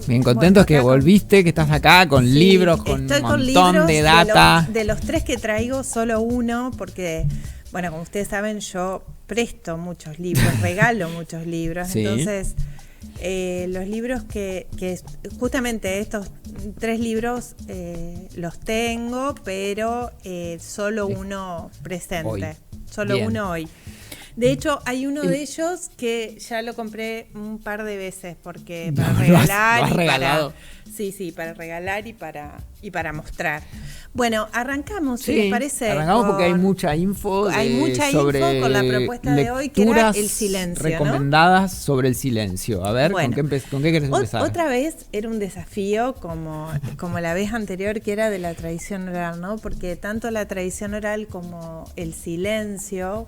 Bien contentos que volviste, que estás acá con libros, con un montón de data. De los 3 que traigo, solo uno, porque, bueno, como ustedes saben, yo presto muchos libros, regalo muchos libros. Sí. Entonces, los libros que justamente estos 3 libros los tengo, pero solo uno presente. Hoy. Solo Bien. Uno hoy. De hecho, hay uno de ellos que ya lo compré un par de veces porque para regalar. ¿Lo has regalado? Para regalar y para mostrar. Bueno, arrancamos, si les parece. Arrancamos porque hay mucha info. Hay mucha info con la propuesta de hoy, que era el silencio, recomendadas, ¿no? Sobre el silencio. A ver, bueno, ¿con qué querés empezar? Otra vez era un desafío como la vez anterior, que era de la tradición oral, ¿no? Porque tanto la tradición oral como el silencio,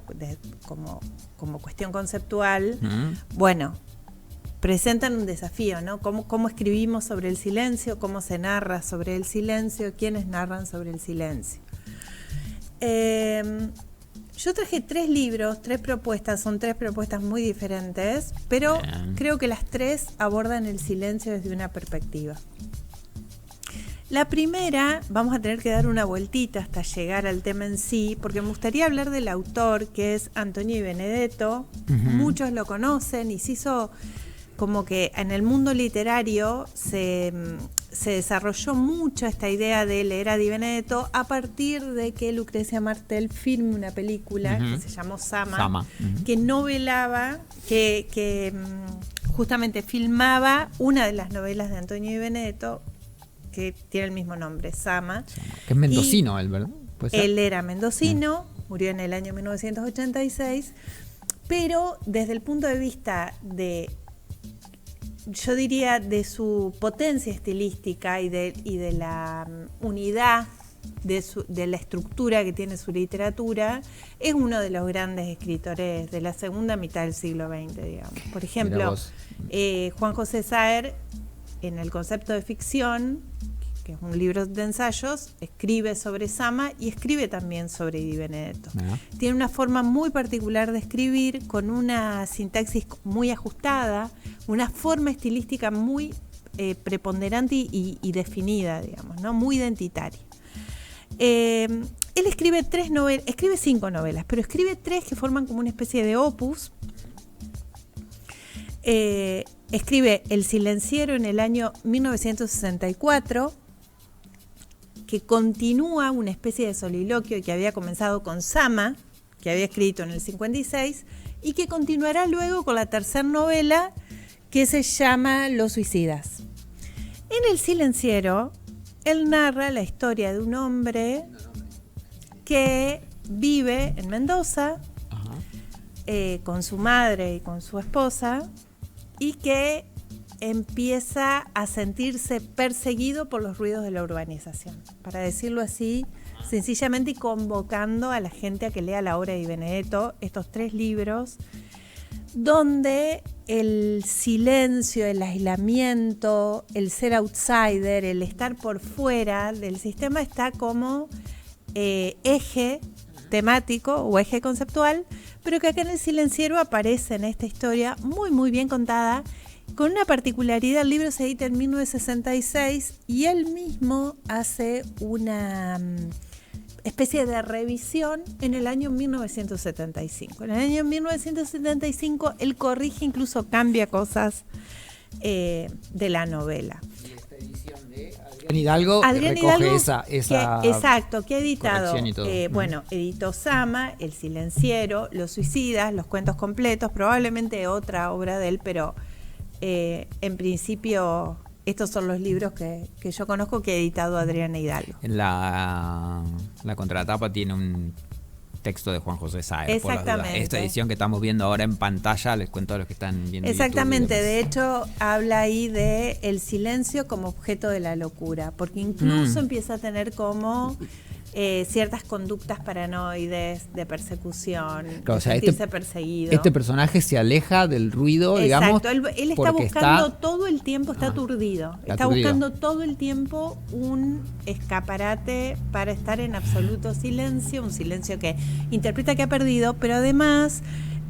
como cuestión conceptual, bueno, presentan un desafío, ¿no? ¿Cómo escribimos sobre el silencio? ¿Cómo se narra sobre el silencio? ¿Quiénes narran sobre el silencio? Yo traje 3 libros, 3 propuestas, son 3 propuestas muy diferentes, pero creo que las 3 abordan el silencio desde una perspectiva. La primera, vamos a tener que dar una vueltita hasta llegar al tema en sí, porque me gustaría hablar del autor, que es Antonio Di Benedetto. Muchos lo conocen y se hizo como que en el mundo literario se desarrolló mucho esta idea de leer a Di Benedetto a partir de que Lucrecia Martel firme una película que se llamó Sama. Que novelaba, que justamente filmaba una de las novelas de Antonio Di Benedetto, que tiene el mismo nombre, Sama. Que es mendocino él, ¿verdad? Él era mendocino, murió en el año 1986, pero desde el punto de vista yo diría de potencia estilística y de la unidad de la estructura que tiene su literatura, es uno de los grandes escritores de la segunda mitad del siglo XX, digamos. Por ejemplo, Juan José Saer, en el concepto de ficción, que es un libro de ensayos, escribe sobre Sama y escribe también sobre Di Benedetto. Tiene una forma muy particular de escribir, con una sintaxis muy ajustada, una forma estilística muy preponderante y definida, digamos, ¿no? Muy identitaria. Él escribe 5 novelas, pero escribe 3 que forman como una especie de opus. Escribe El Silenciero en el año 1964, que continúa una especie de soliloquio que había comenzado con Sama, que había escrito en el 56, y que continuará luego con la tercera novela, que se llama Los Suicidas. En El Silenciero, él narra la historia de un hombre que vive en Mendoza, con su madre y con su esposa, y que empieza a sentirse perseguido por los ruidos de la urbanización, para decirlo así, sencillamente, y convocando a la gente a que lea la obra de Di Benedetto, estos 3 libros, donde el silencio, el aislamiento, el ser outsider, el estar por fuera del sistema está como eje temático o eje conceptual, pero que acá en El Silenciero aparece en esta historia muy muy bien contada, con una particularidad. El libro se edita en 1966 y él mismo hace una especie de revisión en el año 1975. En el año 1975 él corrige, incluso cambia cosas de la novela. Y esta edición de Adrián Hidalgo recoge esa exacto, que ha editado, bueno, editó Sama, El Silenciero, Los Suicidas, los cuentos completos, probablemente otra obra de él, pero en principio estos son los libros que yo conozco que ha editado Adrián Hidalgo. En la contratapa tiene un texto de Juan José Saer. Exactamente. Esta edición que estamos viendo ahora en pantalla, les cuento a los que están viendo. Exactamente, de hecho habla ahí de el silencio como objeto de la locura, porque incluso empieza a tener como ciertas conductas paranoides de persecución, claro, de sentirse perseguido. Este personaje se aleja del ruido, digamos. Exacto, él está buscando todo el tiempo, está aturdido. Está buscando todo el tiempo un escaparate para estar en absoluto silencio, un silencio que interpreta que ha perdido, pero además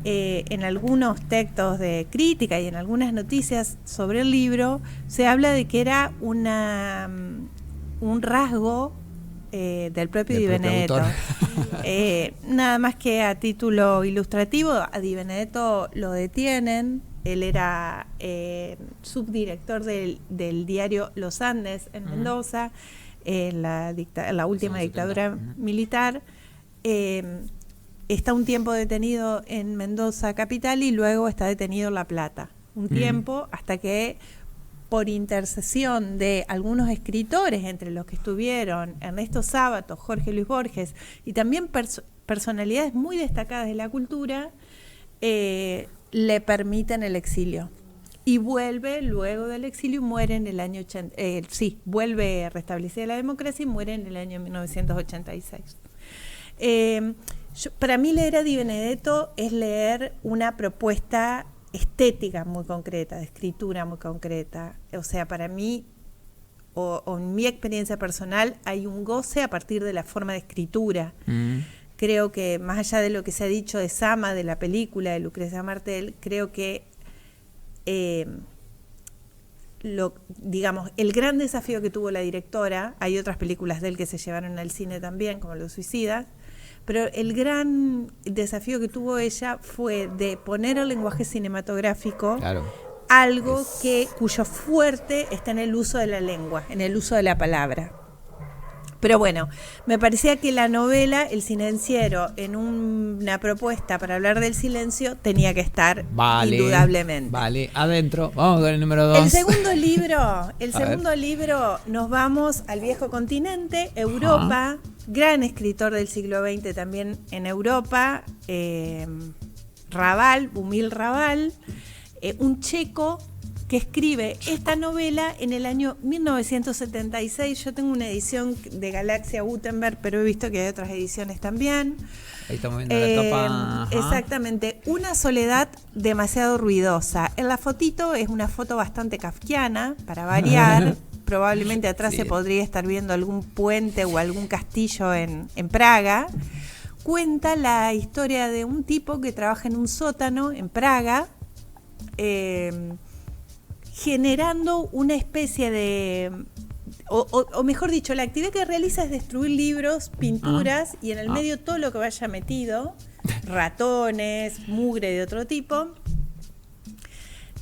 en algunos textos de crítica y en algunas noticias sobre el libro, se habla de que era un rasgo del propio Di Benedetto. Nada más que a título ilustrativo, a Di Benedetto lo detienen. Él era subdirector del diario Los Andes en Mendoza, en la última dictadura militar. Está un tiempo detenido en Mendoza capital y luego está detenido en La Plata. Un tiempo hasta que, por intercesión de algunos escritores, entre los que estuvieron Ernesto Sábato, Jorge Luis Borges y también personalidades muy destacadas de la cultura, le permiten el exilio. Y vuelve luego del exilio y muere en el año vuelve a restablecer la democracia y muere en el año 1986. Para mí leer a Di Benedetto es leer una propuesta estética muy concreta, de escritura muy concreta. O sea, para mí, o en mi experiencia personal, hay un goce a partir de la forma de escritura. Creo que más allá de lo que se ha dicho de Sama, de la película de Lucrecia Martel, creo que el gran desafío que tuvo la directora, hay otras películas de él que se llevaron al cine también, como Los Suicidas, pero el gran desafío que tuvo ella fue de poner el lenguaje cinematográfico, algo cuyo fuerte está en el uso de la lengua, en el uso de la palabra. Pero bueno, me parecía que la novela El Silenciero, en una propuesta para hablar del silencio, tenía que estar indudablemente. Vale, adentro. Vamos con el número 2. El segundo libro, nos vamos al viejo continente, Europa, gran escritor del siglo XX también en Europa, Bumil Raval, un checo que escribe esta novela en el año 1976. Yo tengo una edición de Galaxia Gutenberg, pero he visto que hay otras ediciones también. Ahí estamos viendo la tapa. Exactamente, una soledad demasiado ruidosa. En la fotito es una foto bastante kafkiana, para variar. Probablemente atrás se podría estar viendo algún puente o algún castillo en Praga. Cuenta la historia de un tipo que trabaja en un sótano en Praga, generando una especie de, o mejor dicho, la actividad que realiza es destruir libros, pinturas y en el medio todo lo que vaya metido, ratones, mugre de otro tipo.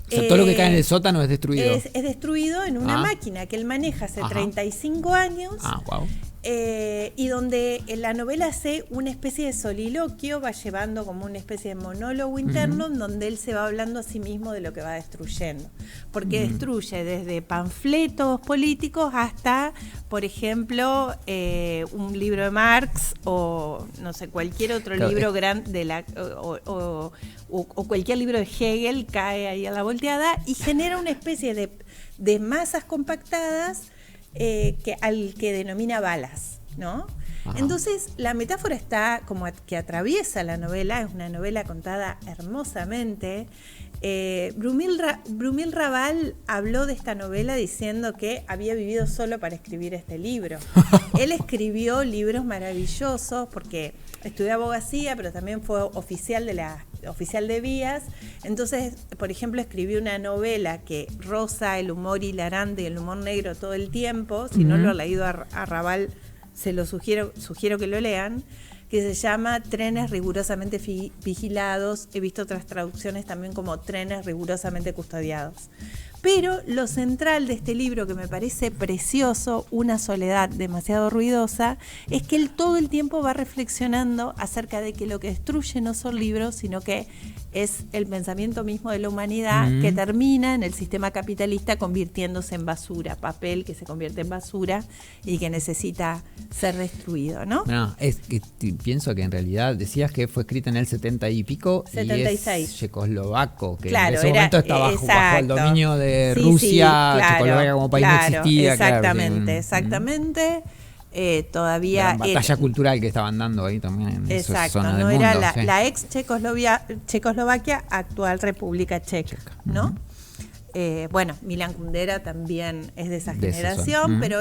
O sea, todo lo que cae en el sótano es destruido. Es destruido en una máquina que él maneja hace 35 años. Wow. Y donde en la novela hace una especie de soliloquio, va llevando como una especie de monólogo interno en donde él se va hablando a sí mismo de lo que va destruyendo. Porque destruye desde panfletos políticos hasta, por ejemplo, un libro de Marx o no sé, cualquier otro libro grande o cualquier libro de Hegel cae ahí a la volteada y genera una especie de masas compactadas al que denomina balas, ¿no? Entonces la metáfora está como que atraviesa la novela, es una novela contada hermosamente. Brumil Raval habló de esta novela diciendo que había vivido solo para escribir este libro. Él escribió libros maravillosos porque estudió abogacía, pero también fue oficial de vías. Entonces, por ejemplo, escribió una novela que roza el humor hilarante y el humor negro todo el tiempo. Si no lo han leído a Raval, se lo sugiero que lo lean, que se llama Trenes rigurosamente vigilados. He visto otras traducciones también como Trenes rigurosamente custodiados. Pero lo central de este libro, que me parece precioso, Una soledad demasiado ruidosa, es que él todo el tiempo va reflexionando acerca de que lo que destruye no son libros, sino que es el pensamiento mismo de la humanidad que termina en el sistema capitalista convirtiéndose en basura, papel que se convierte en basura y que necesita ser destruido, ¿no? No, es que pienso que en realidad decías que fue escrita en el 70 y pico 76. Y es checoslovaco, que claro, en ese momento estaba bajo el dominio de Rusia, claro, Checoslovaquia como país no existía. Exactamente. Todavía la batalla cultural que estaban dando ahí también en esa zona del no mundo, era la ex Checoslovaquia, actual República Checa, ¿no? Bueno, Milan Kundera también es de esa generación, pero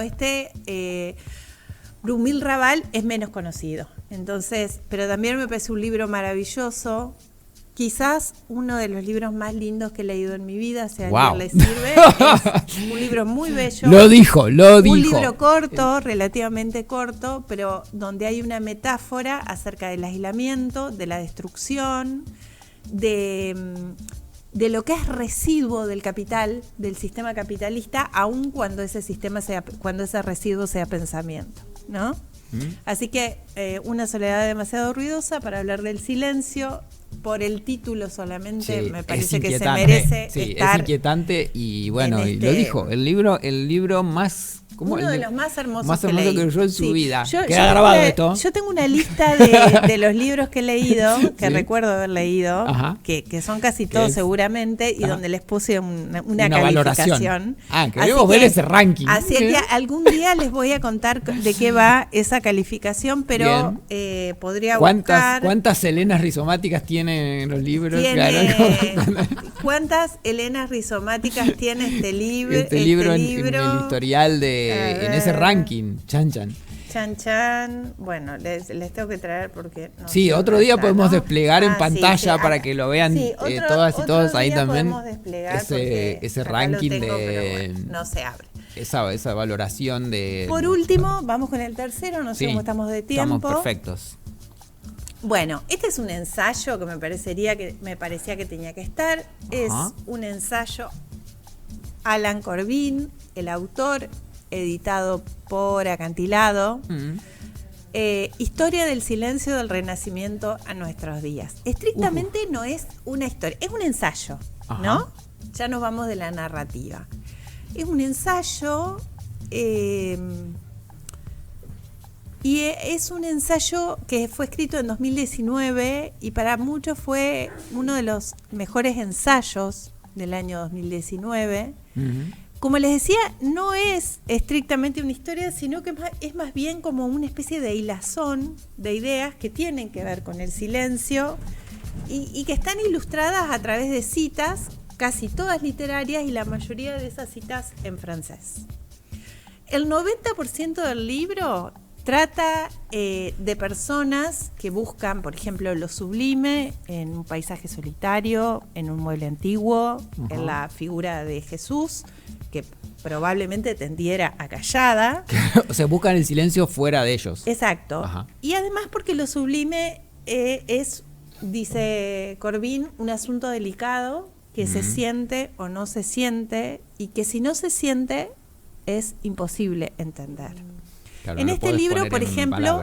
Brumil Raval es menos conocido. Entonces, pero también me parece un libro maravilloso quizás uno de los libros más lindos que he leído en mi vida, si a Wow. alguien le sirve, es un libro muy bello. Lo dijo. Un libro corto, relativamente corto, pero donde hay una metáfora acerca del aislamiento, de la destrucción, de lo que es residuo del capital, del sistema capitalista, aun cuando ese residuo sea pensamiento, ¿no? Así que Una soledad demasiado ruidosa, para hablar del silencio. Por el título solamente me parece que se merece estar. Es inquietante y bueno, y lo dijo, el libro más... Uno de los más hermosos que leyó en su vida. Queda grabado esto. Yo tengo una lista de los libros que he leído, que recuerdo haber leído, que son casi todos seguramente, y donde les puse una calificación. Queremos ver ese ranking. Así que algún día les voy a contar de qué va esa calificación, pero podría buscar... ¿Cuántas Helenas rizomáticas tienen los libros? ¿Cuántas Helenas rizomáticas tiene este libro? Este libro en el historial en ese ranking, Chan. Bueno, les tengo que traer porque... otro día podemos desplegar en pantalla para que lo vean todas y todos ahí también. Ese ranking pero bueno, no se abre. Esa valoración de... Por último, vamos con el tercero, no sé cómo estamos de tiempo. Estamos perfectos. Bueno, este es un ensayo que me parecía que tenía que estar. Es un ensayo Alan Corbin, el autor, editado por Acantilado. Historia del silencio del Renacimiento a nuestros días. Estrictamente no es una historia, es un ensayo, ¿no? Ya nos vamos de la narrativa. Es un ensayo y es un ensayo que fue escrito en 2019 y para muchos fue uno de los mejores ensayos del año 2019. Como les decía, no es estrictamente una historia, sino que es más bien como una especie de hilazón de ideas que tienen que ver con el silencio y que están ilustradas a través de citas, casi todas literarias y la mayoría de esas citas en francés. El 90% del libro trata de personas que buscan, por ejemplo, lo sublime en un paisaje solitario, en un mueble antiguo, en la figura de Jesús, que probablemente tendiera a callada. O sea, buscan el silencio fuera de ellos. Exacto. Y además porque lo sublime es, dice Corbin, un asunto delicado que se siente o no se siente y que si no se siente es imposible entender. Claro, en este libro, por ejemplo,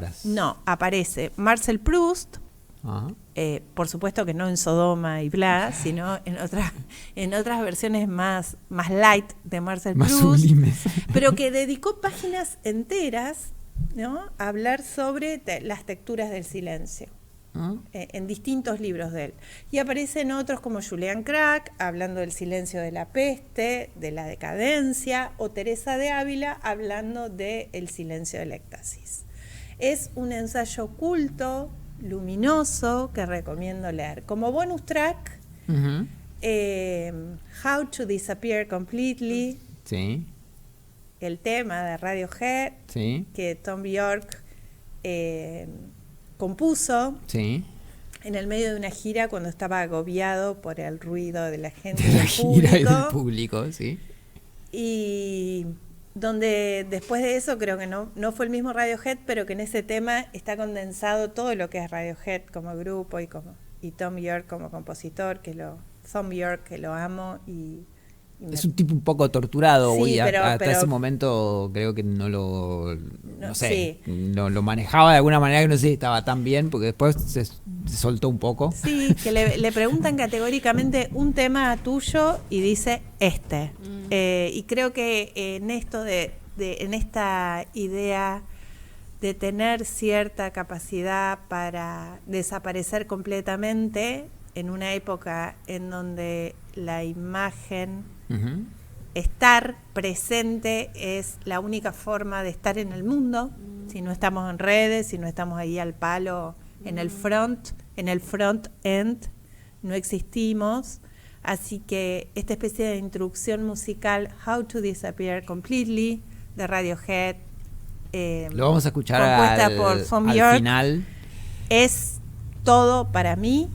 aparece Marcel Proust, por supuesto que no en Sodoma y bla, sino en otras versiones más light de Marcel Proust, sublimes. Pero que dedicó páginas enteras, ¿no?, a hablar sobre las texturas del silencio. En distintos libros de él. Y aparecen otros como Julian Crack, hablando del silencio de la peste, de la decadencia, o Teresa de Ávila, hablando del silencio del éxtasis. Es un ensayo culto, luminoso, que recomiendo leer. Como bonus track, How to Disappear Completely, el tema de Radiohead, que Tom York compuso en el medio de una gira cuando estaba agobiado por el ruido de la gente del público. Y donde después de eso creo que no fue el mismo Radiohead, pero que en ese tema está condensado todo lo que es Radiohead como grupo y Tom York como compositor, Tom York, que lo amo es un tipo un poco torturado, hasta ese momento creo que no lo manejaba de alguna manera, que no sé si estaba tan bien, porque después se soltó un poco. Sí, que le preguntan categóricamente un tema tuyo y dice y creo que en esto en esta idea de tener cierta capacidad para desaparecer completamente en una época en donde la imagen, estar presente es la única forma de estar en el mundo. Si no estamos en redes, si no estamos ahí al palo en el front end, no existimos. Así que esta especie de introducción musical, How to Disappear Completely, de Radiohead, lo vamos a escuchar compuesta por Tom York, final, es todo para mí.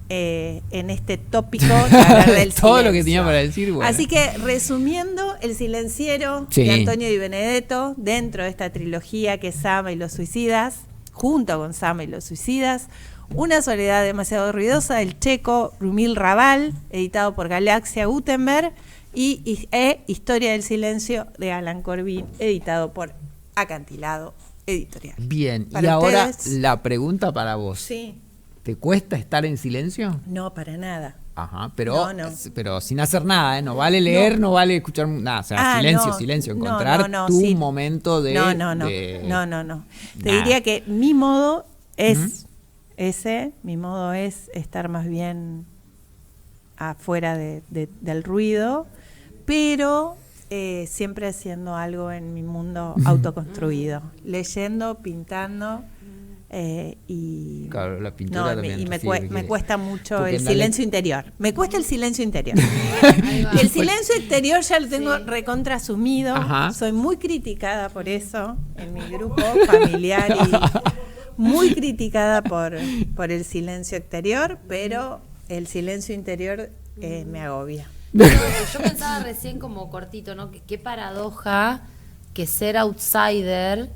en este tópico de hablar del todo silencio. Lo que tenía para decir. Bueno. Así que, resumiendo, El silenciero de Antonio Di Benedetto, dentro de esta trilogía que es Sama y los suicidas, junto con Sama y los suicidas, Una soledad demasiado ruidosa del checo Rumil Raval, editado por Galaxia Gutenberg, y Historia del silencio de Alan Corbin, editado por Acantilado Editorial. Bien, para y ahora ustedes, la pregunta para vos. Sí. ¿Te cuesta estar en silencio? No, para nada. Ajá, pero sin hacer nada, ¿eh? No vale leer, no vale escuchar nada. O sea, silencio. Encontrar tu momento de... No. Te diría que mi modo es mi modo es estar más bien afuera del ruido, pero siempre haciendo algo en mi mundo autoconstruido, leyendo, pintando. Y claro, la pintura también, y me cuesta mucho el silencio interior. Me cuesta el silencio interior. El silencio exterior ya lo tengo recontra asumido. Ajá. Soy muy criticada por eso en mi grupo familiar y muy criticada por el silencio exterior, pero el silencio interior me agobia. Yo pensaba recién como cortito, ¿no? Qué paradoja que ser outsider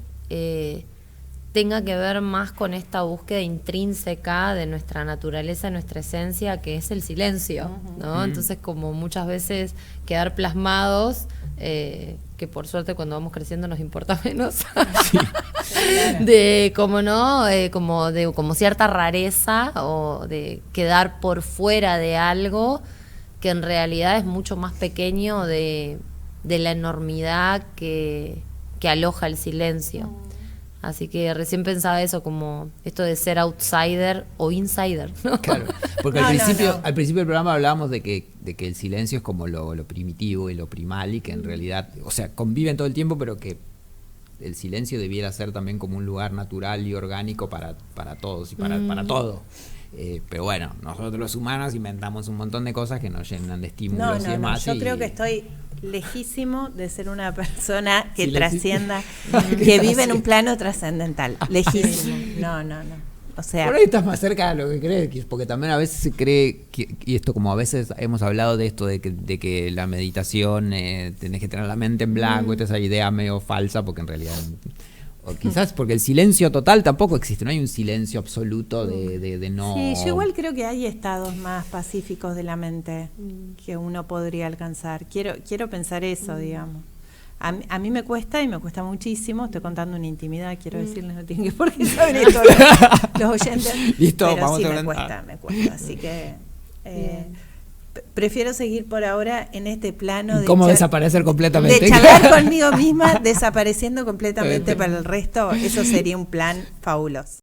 tenga que ver más con esta búsqueda intrínseca de nuestra naturaleza, nuestra esencia, que es el silencio, ¿no? Entonces, como muchas veces quedar plasmados, que por suerte cuando vamos creciendo nos importa menos, de como cierta rareza o de quedar por fuera de algo que en realidad es mucho más pequeño de la enormidad que aloja el silencio. Así que recién pensaba eso, como esto de ser outsider o insider, ¿no? Claro, porque al principio del programa hablábamos de que el silencio es como lo primitivo y lo primal, y que en realidad, o sea, conviven todo el tiempo, pero que el silencio debiera ser también como un lugar natural y orgánico para todos y para todo. Pero bueno, nosotros los humanos inventamos un montón de cosas que nos llenan de estímulos y demás. Yo creo que estoy lejísimo de ser una persona que trascienda, que vive en un plano trascendental. Lejísimo. No. O sea, por ahí estás más cerca de lo que crees, porque también a veces se cree y esto, como a veces hemos hablado de esto de que la meditación tenés que tener la mente en blanco, esta es esa idea medio falsa, porque en realidad, o quizás porque el silencio total tampoco existe, no hay un silencio absoluto de no. Sí, yo igual creo que hay estados más pacíficos de la mente que uno podría alcanzar. Quiero pensar eso, digamos. A mí me cuesta, y me cuesta muchísimo. Estoy contando una intimidad, quiero decirles, no tienen que por qué saber esto los oyentes. Listo, pero vamos sí, a me cuesta. Así que prefiero seguir por ahora en este plano de ¿cómo desaparecer completamente? De charlar conmigo misma, desapareciendo completamente para el resto. Eso sería un plan fabuloso.